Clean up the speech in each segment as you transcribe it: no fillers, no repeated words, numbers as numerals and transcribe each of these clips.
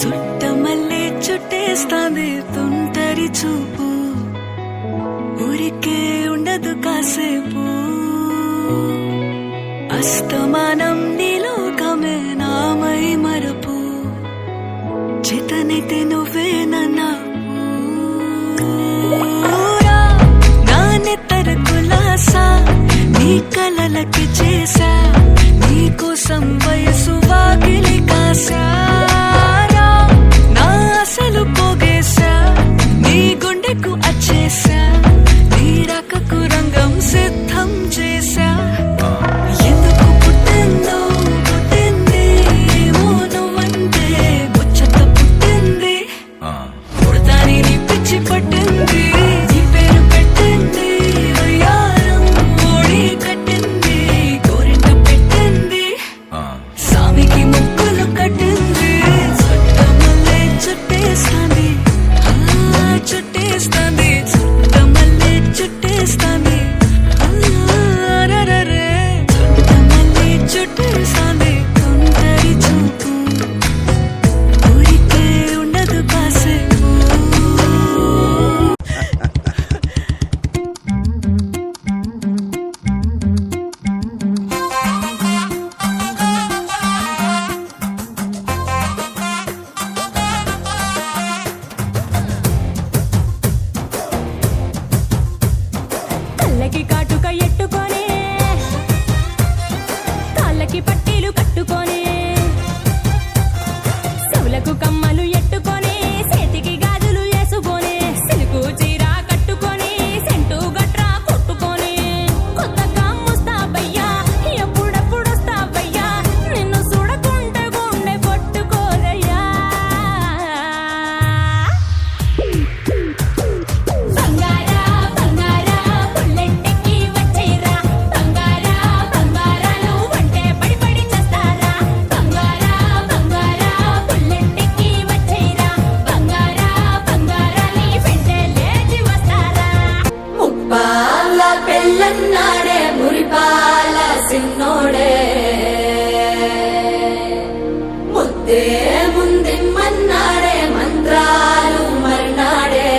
చుట్టమల్లే చుట్టేస్తాంది తుంటరి చూపు, ఊరికే ఉండదు కాసేపు. అస్తమానం నీలోకమే నామై మరపు, చేతనైతే నువ్వే నన్నా నానెత్తర కులాసా నీ కలలకి చేసా, నీ కోసం వయసు వాకిలి కాసా, నా అసలు పోగేశా, నీ గుండెకు అచ్చేసా, నీ రకకు రంగం సిద్ధం చేశా. ఎందుకు పుట్టిందో పుట్టింది ఏమో నువ్వంటే ముచ్చట పుట్టింది, పుడతాని నీ పిచ్చి పట్టింది, నీ పేరు పెట్టింది వయ్యారం ఓడి కట్టింది, గోరింట పెట్టింది, సామికి ముక్కులు కట్టింది, చుట్టమల్లే చుట్టేస్తాంది చుట్టేస్తాంది, చుట్టమల్లే చుట్టేస్తాంది, రరరే చుట్టమల్లే చుట్టేస్తాంది తుంటరి చూపు, ఊరికే ఉండదు కాసేపు. కళ్ళకి కాటుక ఎట్టుకొని, కాళ్ళకి పట్టీలు కట్టుకొని, చెవులకు కమ్మలు ఎట్టుకొని, చేతికి గాజులు వేసుకొని, సిలుకు చీర కట్టుకొని, సెంటు గట్రా కొట్టుకొని, కొత్తగా ముస్తాబయ్యా ఎప్పుడెప్పుడు వస్తావయ్యా, నిన్ను చూడకుంటే గుండె కొట్టుకోదయ్యా. బంగారా బంగారా పుల్లెంటికి వచ్చేరా, బంగారా బంగారాలు అంటే పడి పడి చేస్తారా, బంగారా బంగారా పుల్లెంటికి వచ్చేరా, బంగారా బంగారాని వెంటే లేచి వస్తారా. ముప్పాల పెళ్ళన్నాడే మురిపాల సిన్నోడే, ముద్దే ముందిమ్మన్నాడే మంత్రాలు మర్నాడే.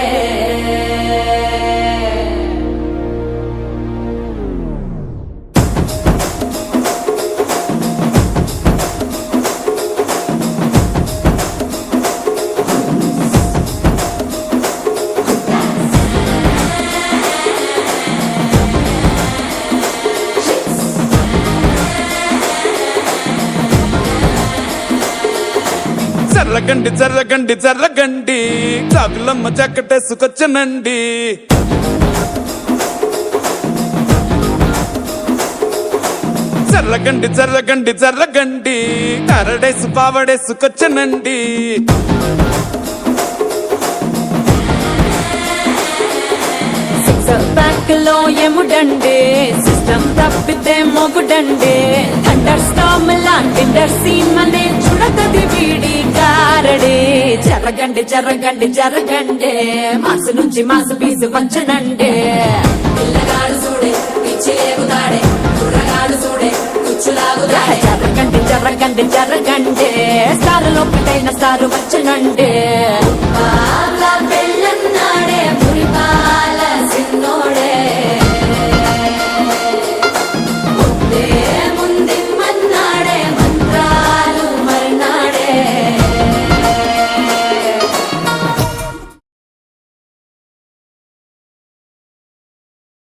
చర్రగండి చర్రగండి చర్రగండి, చాకులమ్మ చక్కటేసుకొచ్చనండి. చర్రగండి చర్రగండి చర్రగండి, కరడేసు పావడేసుకొచ్చనండి. సిక్సర్ బ్యాక్ లో ఎముడండే, సిస్టమ్ తప్పితే మొగుడండే, థండర్ స్టామ్ లాంటి సీమనే చూడకది వీడి కారడే. జరగండి జరగండి జరగండే, మాసు నుంచి మాసు పీసు పంచనండే. పిల్లగాడు చూడే పిచ్చి లేగుతాడే, కుర్రగాడు చూడే కుచ్చులాగుతాడే. జరగండి జరగండి జరగండే, స్టార్ లోపటైన స్టార్ వచ్చనండే.